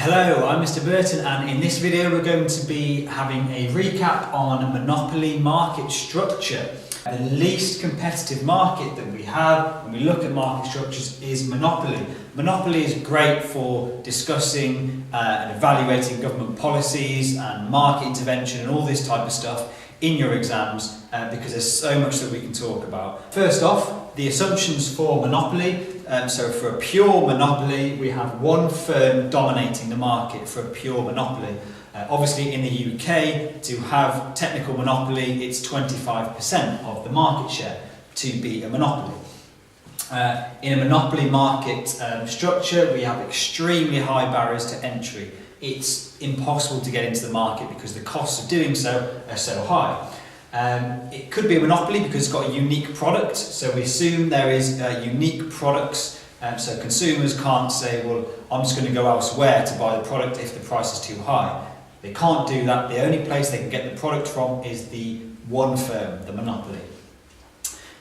Hello, I'm Mr. Burton, and in this video we're going to be having a recap on monopoly market structure. The least competitive market that we have when we look at market structures is monopoly. Monopoly is great for discussing and evaluating government policies and market intervention and all this type of stuff in your exams because there's so much that we can talk about. First off, the assumptions for monopoly. So for a pure monopoly, we have one firm dominating the market for a pure monopoly. Obviously in the UK, to have technical monopoly, it's 25% of the market share to be a monopoly. In a monopoly market structure, we have extremely high barriers to entry. It's impossible to get into the market because the costs of doing so are so high. It could be a monopoly because it's got a unique product, so we assume there is unique products, so consumers can't say, well, I'm just going to go elsewhere to buy the product if the price is too high. They can't do that. The only place they can get the product from is the one firm, the monopoly.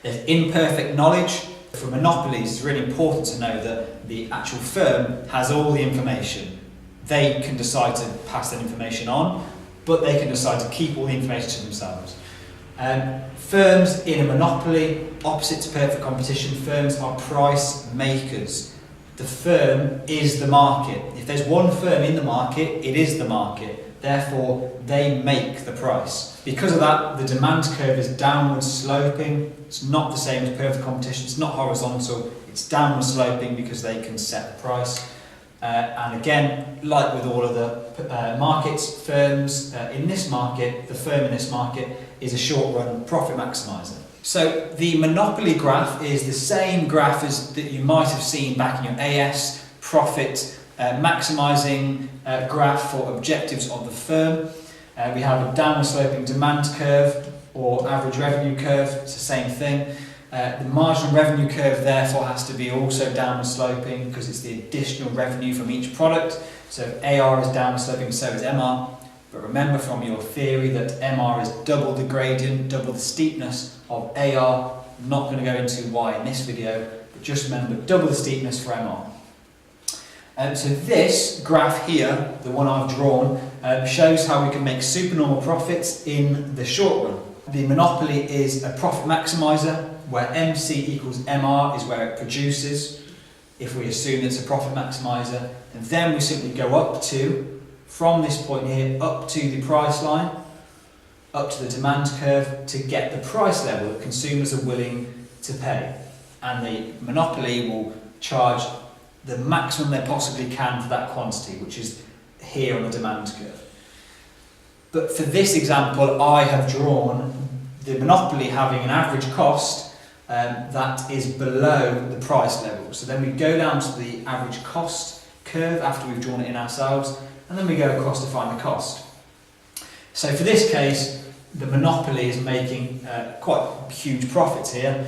There's imperfect knowledge. For monopolies, it's really important to know that the actual firm has all the information. They can decide to pass that information on, but they can decide to keep all the information to themselves. Firms in a monopoly, opposite to perfect competition, firms are price makers. The firm is the market. If there's one firm in the market, it is the market. Therefore, they make the price. Because of that, the demand curve is downward sloping. It's not the same as perfect competition. It's not horizontal. It's downward sloping because they can set the price. And again, like with all of the markets, firms in this market, the firm in this market is a short-run profit maximizer. So the monopoly graph is the same graph as that you might have seen back in your AS profit maximizing graph for objectives of the firm. We have a downward sloping demand curve or average revenue curve. It's the same thing. The marginal revenue curve therefore has to be also downward sloping because it's the additional revenue from each product. So if AR is downward sloping, so is MR. But remember from your theory that MR is double the gradient, double the steepness of AR. I'm not going to go into why in this video, but just remember double the steepness for MR. So this graph here, the one I've drawn, shows how we can make supernormal profits in the short run. The monopoly is a profit maximizer, where MC equals MR is where it produces, if we assume it's a profit maximizer, and then we simply go up to, from this point here, up to the price line, up to the demand curve, to get the price level that consumers are willing to pay. And the monopoly will charge the maximum they possibly can for that quantity, which is here on the demand curve. But for this example, I have drawn the monopoly having an average cost that is below the price level. So then we go down to the average cost curve after we've drawn it in ourselves, and then we go across to find the cost. So for this case, the monopoly is making quite huge profits here.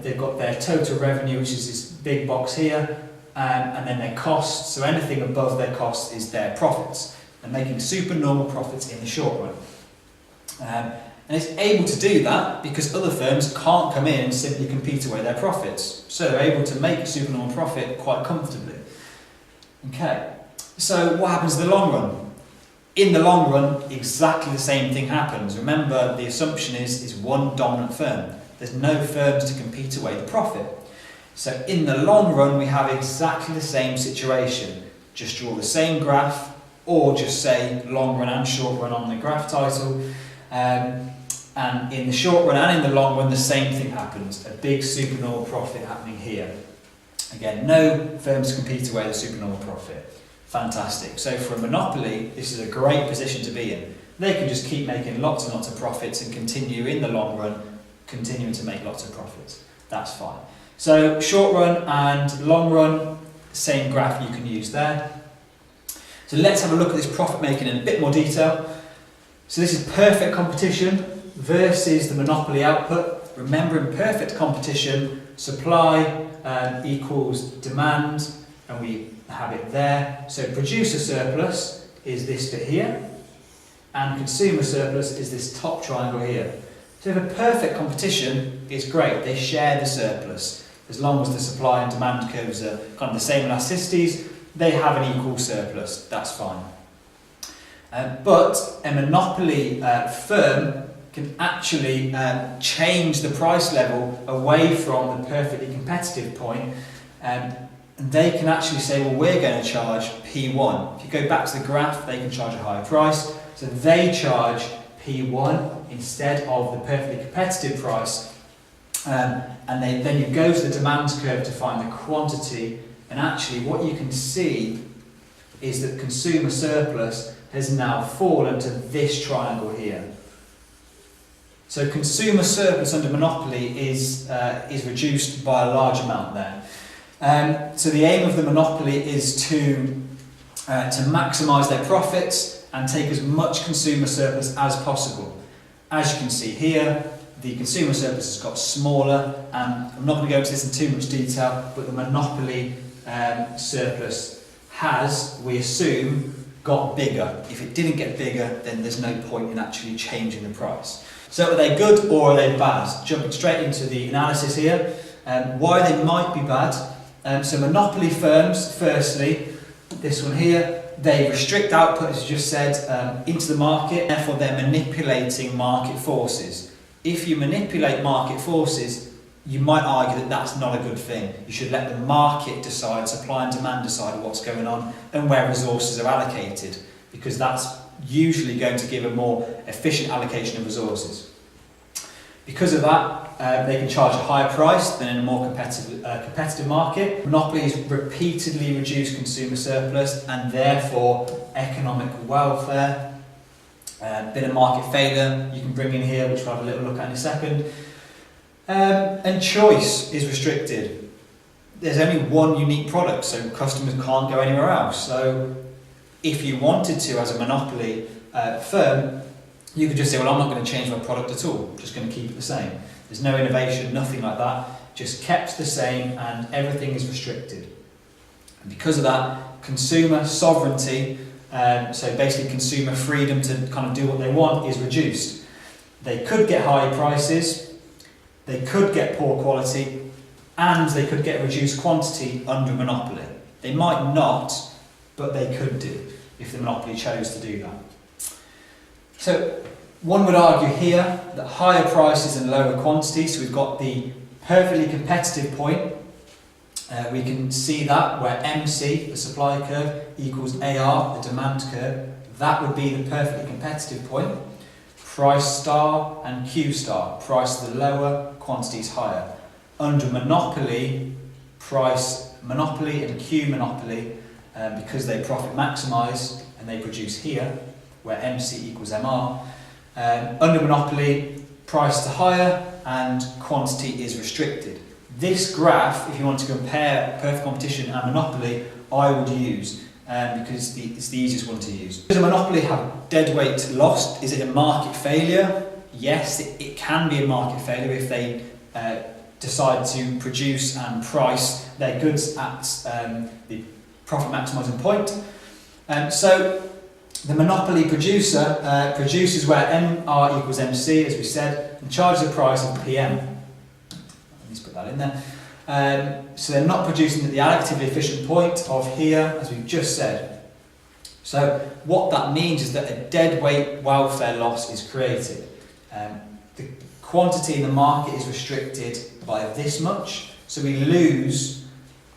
They've got their total revenue, which is this big box here, and then their costs. So anything above their costs is their profits. They're making supernormal profits in the short run. And it's able to do that because other firms can't come in and simply compete away their profits. So they're able to make a supernormal profit quite comfortably. Okay, so what happens in the long run? In the long run, exactly the same thing happens. Remember, the assumption is one dominant firm. There's no firms to compete away the profit. So in the long run, we have exactly the same situation. Just draw the same graph, or just say long run and short run on the graph title. And in the short run and in the long run, the same thing happens. A big supernormal profit happening here. Again, no firms compete away the supernormal profit. Fantastic. So for a monopoly, this is a great position to be in. They can just keep making lots and lots of profits and continue in the long run, continuing to make lots of profits. That's fine. So short run and long run, same graph you can use there. So let's have a look at this profit making in a bit more detail. So this is perfect competition versus the monopoly output. Remember, in perfect competition, supply equals demand, and we have it there. So producer surplus is this bit here, and consumer surplus is this top triangle here. So if a perfect competition is great, they share the surplus. As long as the supply and demand curves are kind of the same elasticities, they have an equal surplus, that's fine. But a monopoly firm can actually change the price level away from the perfectly competitive point, and they can actually say, well, we're going to charge P1. If you go back to the graph, they can charge a higher price, so they charge P1 instead of the perfectly competitive price, and then you go to the demand curve to find the quantity, and actually what you can see is that consumer surplus has now fallen to this triangle here. So consumer surplus under monopoly is reduced by a large amount there. So the aim of the monopoly is to maximise their profits and take as much consumer surplus as possible. As you can see here, the consumer surplus has got smaller, and I'm not going to go into this in too much detail, but the monopoly surplus has, we assume, got bigger. If it didn't get bigger, then there's no point in actually changing the price. So are they good or are they bad? Jumping straight into the analysis here, why they might be bad. So monopoly firms, firstly, this one here, they restrict output, as you just said, into the market, therefore they're manipulating market forces. If you manipulate market forces, you might argue that that's not a good thing. You should let the market decide, supply and demand decide what's going on and where resources are allocated, because that's usually going to give a more efficient allocation of resources. Because of that, they can charge a higher price than in a more competitive market. Monopolies repeatedly reduce consumer surplus and therefore economic welfare. Bit of market failure you can bring in here, which we'll have a little look at in a second. And choice is restricted. There's only one unique product, so customers can't go anywhere else. So if you wanted to, as a monopoly firm, you could just say, well, I'm not going to change my product at all, I'm just going to keep it the same. There's no innovation, nothing like that, just kept the same, and everything is restricted. And because of that, consumer sovereignty, so basically consumer freedom to kind of do what they want, is reduced. They could get higher prices, they could get poor quality, and they could get reduced quantity under monopoly. They might not, but they could do if the monopoly chose to do that. So one would argue here that higher prices and lower quantities, so we've got the perfectly competitive point. We can see that where MC, the supply curve, equals AR, the demand curve. That would be the perfectly competitive point. Price star and Q star, price is lower, quantity is higher. Under monopoly, price monopoly and Q monopoly, because they profit maximise and they produce here, where MC equals MR. Under monopoly, price to higher and quantity is restricted. This graph, if you want to compare perfect competition and monopoly, I would use because it's the easiest one to use. Does a monopoly have deadweight loss? Is it a market failure? Yes, it can be a market failure if they decide to produce and price their goods at the profit maximising point. So the monopoly producer produces where MR equals MC, as we said, and charges a price of PM. Let's put that in there. So they're not producing at the allocatively efficient point of here, as we've just said. So what that means is that a deadweight welfare loss is created. The quantity in the market is restricted by this much, so we lose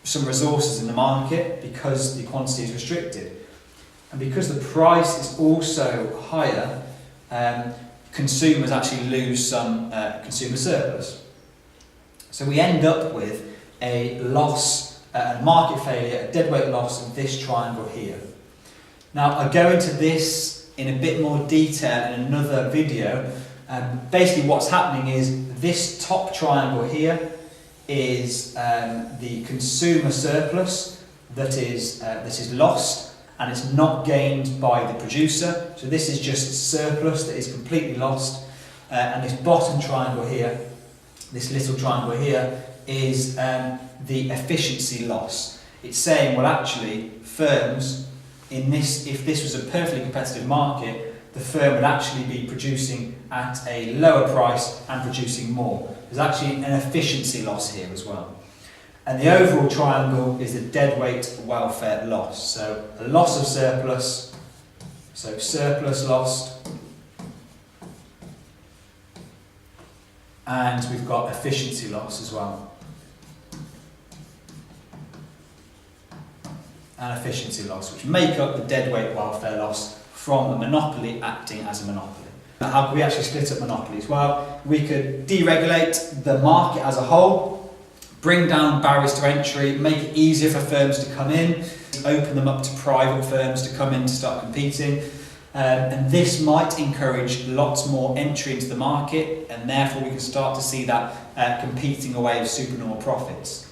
some resources in the market because the quantity is restricted. And because the price is also higher, consumers actually lose some consumer surplus. So we end up with a loss, a market failure, a deadweight loss of this triangle here. Now I'll go into this in a bit more detail in another video. Basically what's happening is this top triangle here is the consumer surplus that is lost, and it's not gained by the producer. So this is just surplus that is completely lost. And this bottom triangle here, this little triangle here, is the efficiency loss. It's saying, well actually, firms, if this was a perfectly competitive market, the firm would actually be producing at a lower price and producing more. There's actually an efficiency loss here as well. And the overall triangle is the deadweight welfare loss. So a loss of surplus, so surplus lost, and we've got efficiency loss as well. And efficiency loss, which make up the deadweight welfare loss from a monopoly acting as a monopoly. Now, how can we actually split up monopolies? Well, we could deregulate the market as a whole, bring down barriers to entry, make it easier for firms to come in, open them up to private firms to come in to start competing. And this might encourage lots more entry into the market, and therefore we can start to see that competing away of supernormal profits.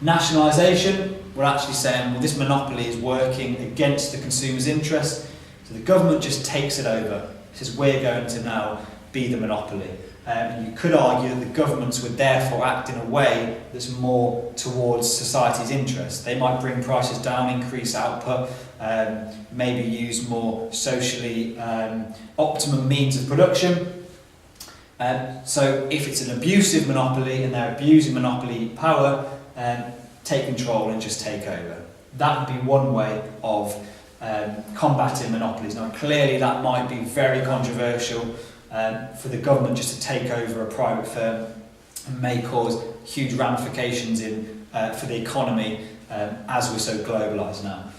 Nationalisation, we're actually saying, well, this monopoly is working against the consumer's interest, so the government just takes it over. Says we're going to now be the monopoly. And you could argue that the governments would therefore act in a way that's more towards society's interest. They might bring prices down, increase output, maybe use more socially optimum means of production. So if it's an abusive monopoly and they're abusing monopoly power, take control and just take over. That would be one way of combating monopolies. Now clearly that might be very controversial for the government just to take over a private firm, and may cause huge ramifications for the economy as we're so globalised now.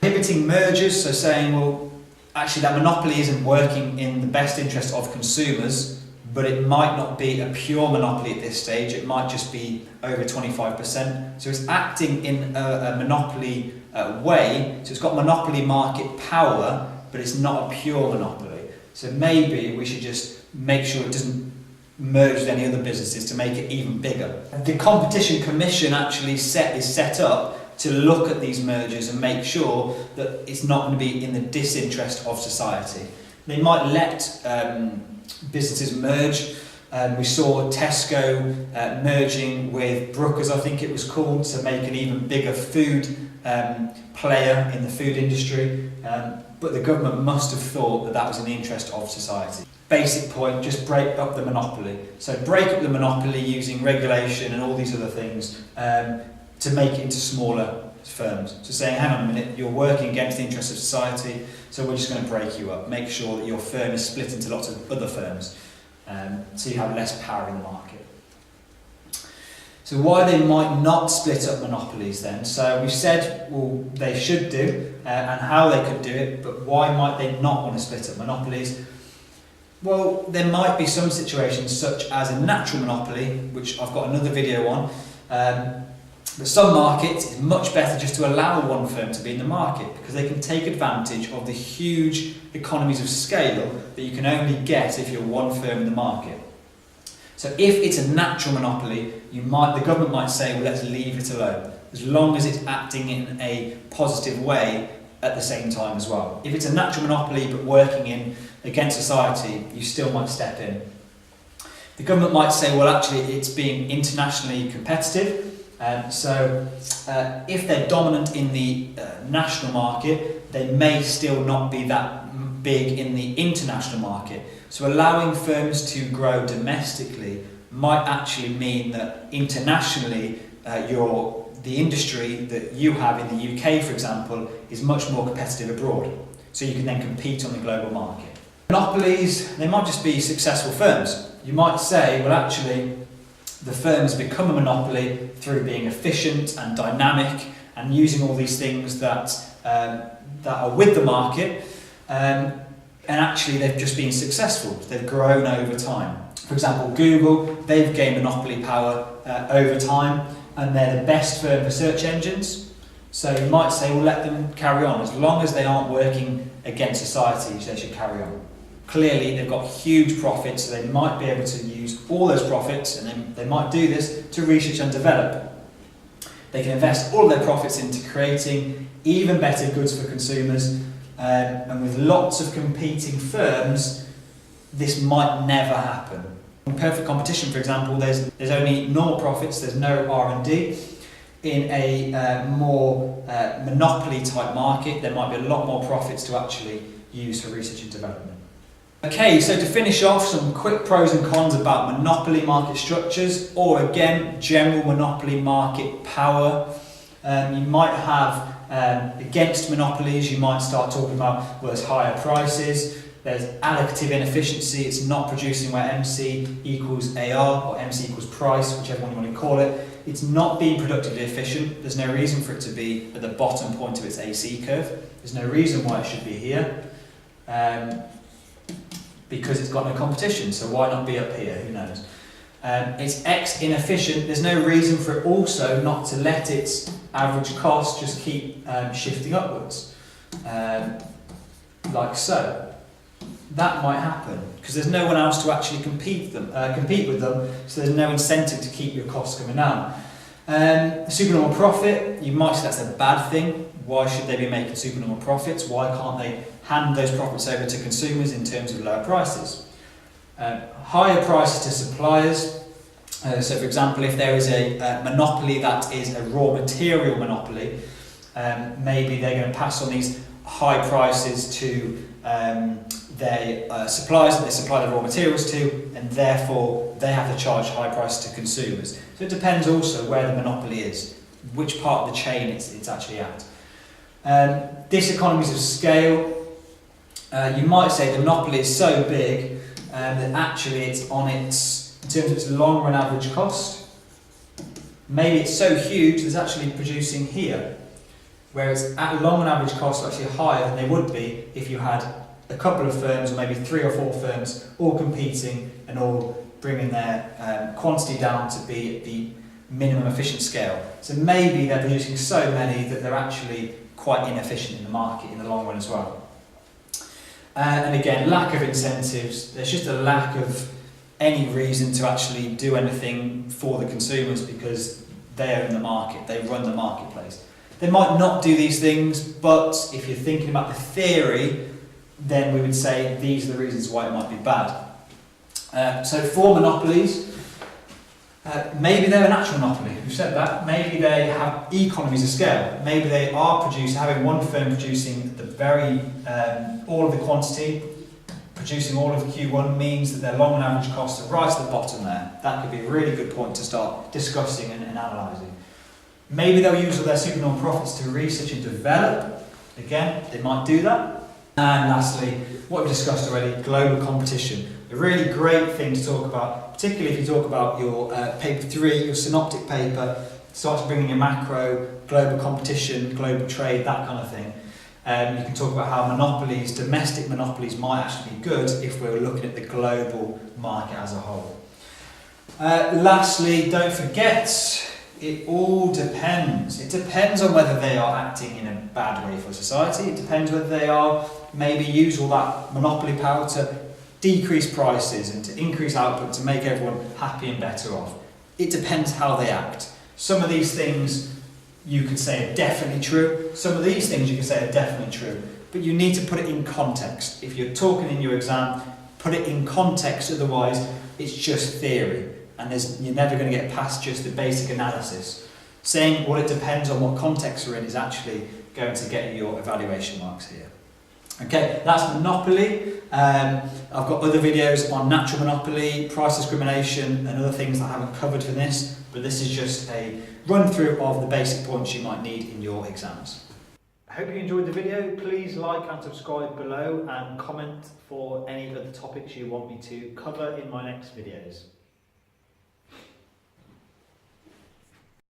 Prohibiting mergers, so saying, well, actually that monopoly isn't working in the best interest of consumers, but it might not be a pure monopoly at this stage, it might just be over 25%. So it's acting in a monopoly way, so it's got monopoly market power, but it's not a pure monopoly. So maybe we should just make sure it doesn't merge with any other businesses to make it even bigger. The Competition Commission actually is set up to look at these mergers and make sure that it's not going to be in the disinterest of society. They might let businesses merge. We saw Tesco merging with Brooker's, I think it was called, to make an even bigger food player in the food industry. But the government must have thought that that was in the interest of society. Basic point, just break up the monopoly. So break up the monopoly using regulation and all these other things to make it into smaller firms. So saying, hang on a minute, you're working against the interests of society, so we're just going to break you up. Make sure that your firm is split into lots of other firms, so you have less power in the market. So why they might not split up monopolies then? So we've said, well, they should do, and how they could do it, but why might they not want to split up monopolies? Well, there might be some situations such as a natural monopoly, which I've got another video on, but some markets it's much better just to allow one firm to be in the market because they can take advantage of the huge economies of scale that you can only get if you're one firm in the market. So if it's a natural monopoly, the government might say, well, let's leave it alone, as long as it's acting in a positive way at the same time as well. If it's a natural monopoly but working against society, you still might step in. The government might say, well, actually, it's being internationally competitive. So if they're dominant in the national market, they may still not be that big in the international market. So allowing firms to grow domestically might actually mean that internationally the industry that you have in the UK, for example, is much more competitive abroad. So you can then compete on the global market. Monopolies, they might just be successful firms. You might say, well, actually, the firm has become a monopoly through being efficient and dynamic and using all these things that are with the market, and actually they've just been successful. They've grown over time. For example, Google, they've gained monopoly power over time, and they're the best firm for search engines. So you might say, well, let them carry on. As long as they aren't working against society, they should carry on. Clearly, they've got huge profits, so they might be able to use all those profits, and then they might do this to research and develop. They can invest all of their profits into creating even better goods for consumers, and with lots of competing firms, this might never happen. In perfect competition, for example, there's only normal profits, there's no R&D. In a more monopoly type market, there might be a lot more profits to actually use for research and development. Okay, so to finish off, some quick pros and cons about monopoly market structures, or again, general monopoly market power. You might have, against monopolies, you might start talking about, well, there's higher prices, there's allocative inefficiency, it's not producing where MC equals AR, or MC equals price, whichever one you want to call it. It's not being productively efficient. There's no reason for it to be at the bottom point of its AC curve. There's no reason why it should be here. Because it's got no competition, so why not be up here? Who knows? It's X inefficient. There's no reason for it also not to let its average cost just keep shifting upwards, like so. That might happen because there's no one else to actually compete with them, so there's no incentive to keep your costs coming down. Supernormal profit, you might say that's a bad thing. Why should they be making supernormal profits? Why can't they hand those profits over to consumers in terms of lower prices? Higher prices to suppliers. So for example, if there is a monopoly that is a raw material monopoly, maybe they're going to pass on these high prices to their suppliers that they supply the raw materials to, and therefore they have to charge high prices to consumers. So it depends also where the monopoly is, which part of the chain it's actually at. Diseconomies of scale. You might say the monopoly is so big that actually it's on its, in terms of its long run average cost, maybe it's so huge that it's actually producing here, whereas at long run average cost are actually higher than they would be if you had a couple of firms, or maybe 3 or 4 firms, all competing and all bringing their quantity down to be at the minimum efficient scale. So maybe they're producing so many that they're actually quite inefficient in the market in the long run as well. And again, lack of incentives. There's just a lack of any reason to actually do anything for the consumers because they own the market, they run the marketplace. They might not do these things, but if you're thinking about the theory, then we would say these are the reasons why it might be bad. So for monopolies, maybe they're a natural monopoly. We've said that. Maybe they have economies of scale. Maybe they are having one firm producing the very all of the quantity, producing all of Q1 means that their long run average costs are right at the bottom there. That could be a really good point to start discussing and analysing. Maybe they'll use all their supernormal profits to research and develop. Again, they might do that. And lastly, what we've discussed already, global competition. A really great thing to talk about, particularly if you talk about your paper 3, your synoptic paper, starts bringing your macro, global competition, global trade, that kind of thing. You can talk about how monopolies, domestic monopolies, might actually be good if we're looking at the global market as a whole. Lastly, don't forget, it all depends. It depends on whether they are acting in a bad way for society. It depends whether they are maybe use all that monopoly power to decrease prices and to increase output to make everyone happy and better off. It depends how they act. Some of these things you could say are definitely true. Some of these things you could say are definitely true. But you need to put it in context. If you're talking in your exam, put it in context, otherwise it's just theory. And you're never going to get past just the basic analysis. Saying, well, it depends on what context we're in is actually going to get you your evaluation marks here. Okay, that's monopoly. I've got other videos on natural monopoly, price discrimination, and other things that I haven't covered for this, but this is just a run through of the basic points you might need in your exams. I hope you enjoyed the video. Please like and subscribe below and comment for any other topics you want me to cover in my next videos.